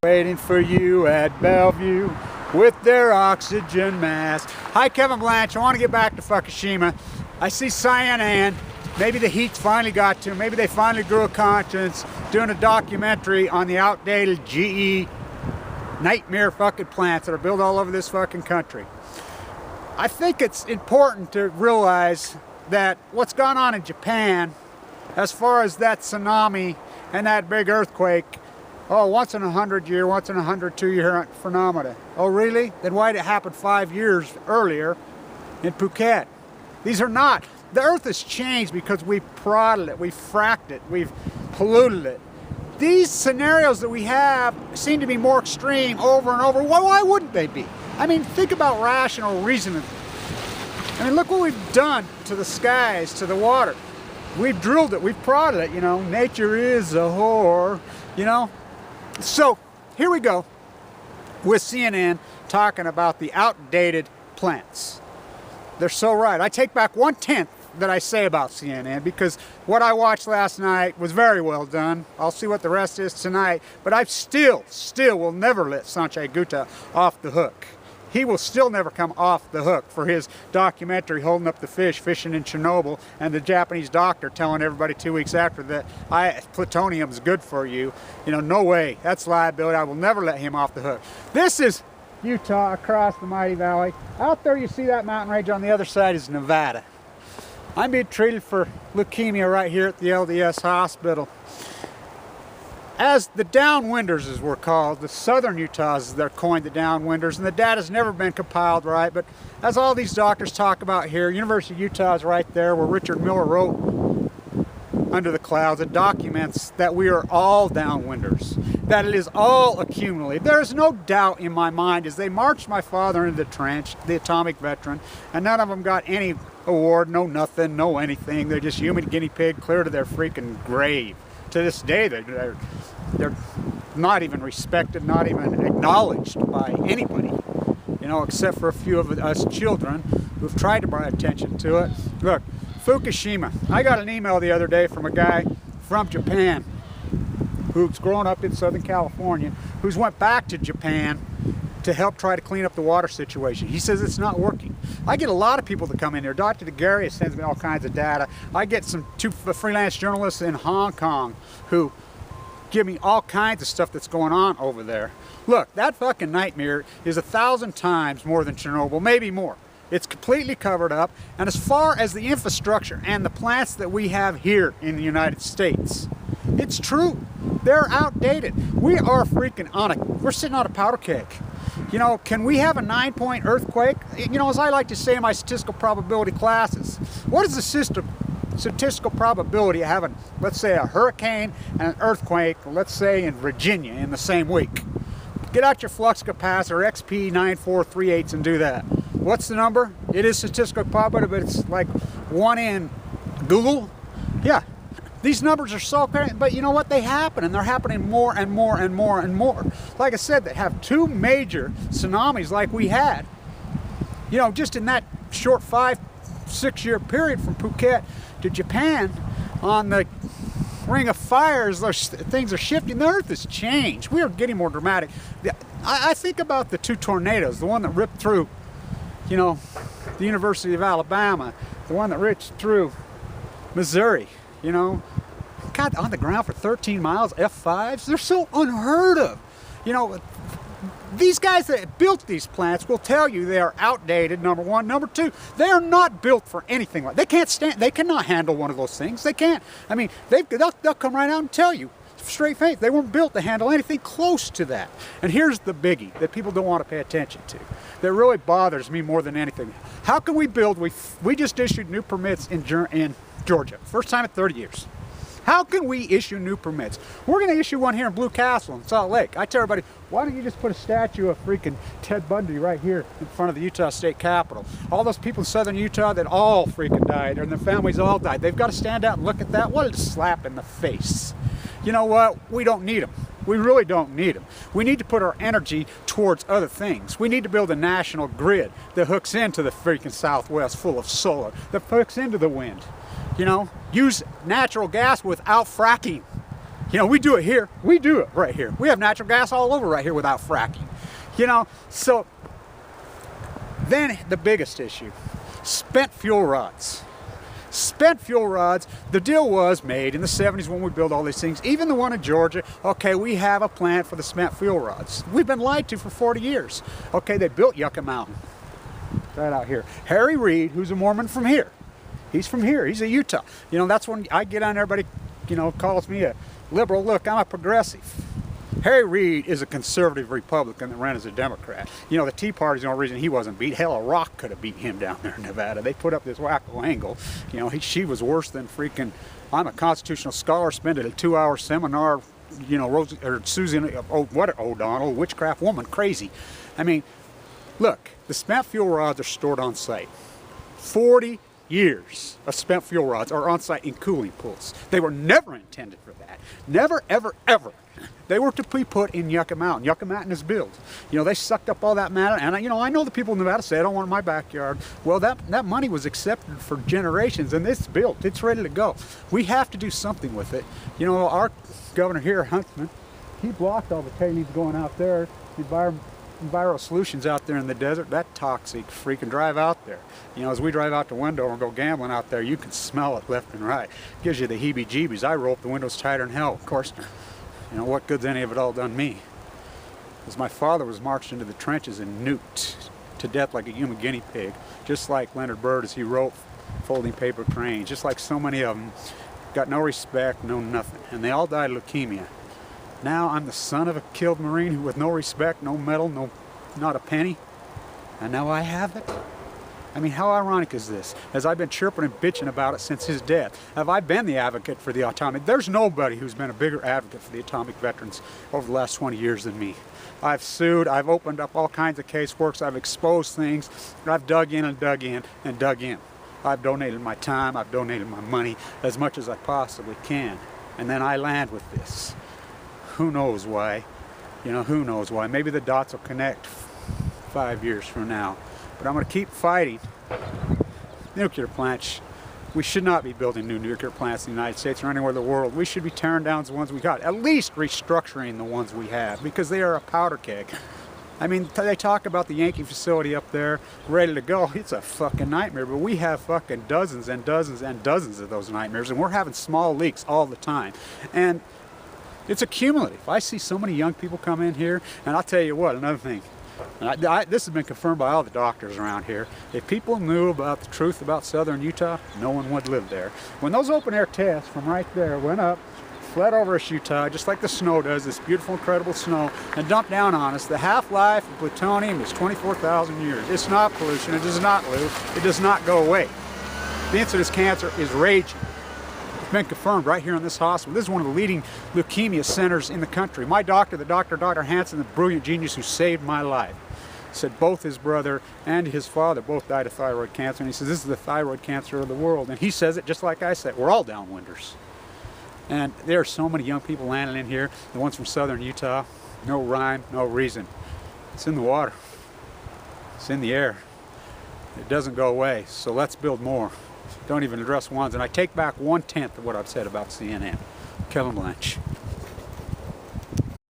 Waiting for you at Bellevue with their oxygen mask. Hi, Kevin Blanch. I want to get back to Fukushima. I see cyanide. Maybe the heat's finally got to them. Maybe they finally grew a conscience doing a documentary on the outdated GE nightmare fucking plants that are built all over this fucking country. I think it's important to realize that what's gone on in Japan, as far as that tsunami and that big earthquake, oh, once in 100 year, once in 102 year phenomena. Oh, really? Then why did it happen 5 years earlier in Phuket? These are not. The earth has changed because we've prodded it, we've fracked it, we've polluted it. These scenarios that we have seem to be more extreme over and over. Why wouldn't they be? I mean, think about rational reasoning. I mean, look what we've done to the skies, to the water. We've drilled it, we've prodded it, you know. Nature is a whore, you know. So, here we go with CNN talking about the outdated plants. They're so right. I take back 1/10 that I say about CNN because what I watched last night was very well done. I'll see what the rest is tonight, but I still will never let Sanjay Gupta off the hook. He will still never come off the hook for his documentary holding up the fish, fishing in Chernobyl, and the Japanese doctor telling everybody 2 weeks after that plutonium is good for you. You know, no way. That's liability. I will never let him off the hook. This is Utah across the mighty valley. Out there you see that mountain range. On the other side is Nevada. I'm being treated for leukemia right here at the LDS hospital. As the downwinders, as we're called, the southern Utahs, they're coined the downwinders, and the data's never been compiled right, but as all these doctors talk about here, University of Utah is right there where Richard Miller wrote Under the Clouds. It documents that we are all downwinders, that it is all accumulated. There is no doubt in my mind as they marched my father into the trench, the atomic veteran, and none of them got any award, no nothing, no anything. They're just human guinea pig clear to their freaking grave. To this day, they're not even respected, not even acknowledged by anybody, you know, except for a few of us children who've tried to bring attention to it. Look, Fukushima. I got an email the other day from a guy from Japan who's grown up in Southern California, who's went back to Japan to help try to clean up the water situation. He says it's not working. I get a lot of people that come in here. Dr. DeGarius sends me all kinds of data. I get two freelance journalists in Hong Kong who give me all kinds of stuff that's going on over there. Look, that fucking nightmare is 1,000 times more than Chernobyl, maybe more. It's completely covered up, and as far as the infrastructure and the plants that we have here in the United States, it's true. They're outdated. We are freaking we're sitting on a powder keg. You know, can we have a 9-point earthquake? You know, as I like to say in my statistical probability classes, what is the statistical probability of having, let's say, a hurricane and an earthquake, let's say in Virginia in the same week? Get out your flux capacitor, XP 9438s, and do that. What's the number? It is statistical probability, but it's like 1 in Google. Yeah. These numbers are so apparent, but you know what? They happen, and they're happening more and more and more and more. Like I said, they have 2 major tsunamis like we had. You know, just in that short 5-6 year period from Phuket to Japan on the Ring of Fires, those things are shifting. The earth has changed. We are getting more dramatic. I think about the 2 tornadoes, the one that ripped through, you know, the University of Alabama, the one that ripped through Missouri. You know, God, on the ground for 13 miles, F5s, they're so unheard of. You know, these guys that built these plants will tell you they are outdated, number one. Number two, they are not built for anything like that. They cannot handle one of those things. They can't. I mean, they'll come right out and tell you, straight face, they weren't built to handle anything close to that. And here's the biggie that people don't want to pay attention to, that really bothers me more than anything. How can we build, we just issued new permits in Georgia, first time in 30 years. How can we issue new permits? We're going to issue one here in Blue Castle in Salt Lake. I tell everybody, why don't you just put a statue of freaking Ted Bundy right here in front of the Utah State Capitol? All those people in southern Utah that all freaking died, and their families all died. They've got to stand out and look at that. What a slap in the face. You know what? We don't need them. We really don't need them. We need to put our energy towards other things. We need to build a national grid that hooks into the freaking Southwest full of solar, that hooks into the wind. You know, use natural gas without fracking. You know, we do it here. We do it right here. We have natural gas all over right here without fracking. You know, so then the biggest issue, spent fuel rods. Spent fuel rods, the deal was made in the 70s when we built all these things, even the one in Georgia, okay, we have a plant for the spent fuel rods. We've been lied to for 40 years. Okay, they built Yucca Mountain, right out here. Harry Reid, who's a Mormon from here, he's from here, he's a Utah. You know, that's when I get on, everybody, you know, calls me a liberal. Look, I'm a progressive. Harry Reid is a conservative Republican that ran as a Democrat. You know, the Tea Party's the only reason he wasn't beat. Hell, a rock could have beat him down there in Nevada. They put up this wacko angle. You know, she was worse than freaking, I'm a constitutional scholar, spent a 2-hour seminar, you know, Susan, what O'Donnell, witchcraft woman, crazy. I mean, look, the spent fuel rods are stored on site. 40 years of spent fuel rods are on site in cooling pools. They were never intended for that. Never, ever, ever. They were to be put in Yucca Mountain. Yucca Mountain is built. You know, they sucked up all that matter, and you know, I know the people in Nevada say, I don't want it in my backyard. Well, that money was accepted for generations, and it's built. It's ready to go. We have to do something with it. You know, our governor here, Huntsman, he blocked all the tailings going out there. Enviro Solutions out there in the desert, that toxic freaking drive out there. You know, as we drive out the window and go gambling out there, you can smell it left and right. Gives you the heebie-jeebies. I roll up the windows tighter than hell. Of course, you know, what good's any of it all done me? Because my father was marched into the trenches and nuked to death like a human guinea pig, just like Leonard Byrd as he wrote Folding Paper Cranes, just like so many of them. Got no respect, no nothing, and they all died of leukemia. Now I'm the son of a killed Marine who with no respect, no medal, not a penny, and now I have it. I mean, how ironic is this? As I've been chirping and bitching about it since his death, have I been the advocate for the atomic? There's nobody who's been a bigger advocate for the atomic veterans over the last 20 years than me. I've sued, I've opened up all kinds of caseworks, I've exposed things, I've dug in and dug in and dug in. I've donated my time, I've donated my money as much as I possibly can. And then I land with this. Who knows why? You know, who knows why? Maybe the dots will connect 5 years from now. But I'm going to keep fighting. Nuclear plants. We should not be building new nuclear plants in the United States or anywhere in the world. We should be tearing down the ones we got. At least restructuring the ones we have, because they are a powder keg. I mean, they talk about the Yankee facility up there, ready to go. It's a fucking nightmare, but we have fucking dozens and dozens and dozens of those nightmares, and we're having small leaks all the time. And it's accumulative. I see so many young people come in here, and I'll tell you what, another thing. This has been confirmed by all the doctors around here. If people knew about the truth about southern Utah, no one would live there. When those open air tests from right there went up, fled over us Utah, just like the snow does, this beautiful, incredible snow, and dumped down on us, the half-life of plutonium is 24,000 years. It's not pollution, it does not live, it does not go away. The incidence of cancer is raging. It's been confirmed right here in this hospital. This is one of the leading leukemia centers in the country. My doctor, Dr. Hansen, the brilliant genius who saved my life, said both his brother and his father both died of thyroid cancer. And he says, this is the thyroid cancer of the world. And he says it just like I said. We're all downwinders. And there are so many young people landing in here. The ones from southern Utah, no rhyme, no reason. It's in the water. It's in the air. It doesn't go away. So let's build more. Don't even address ones. And I take back 1/10 of what I've said about CNN. Kevin Blanch.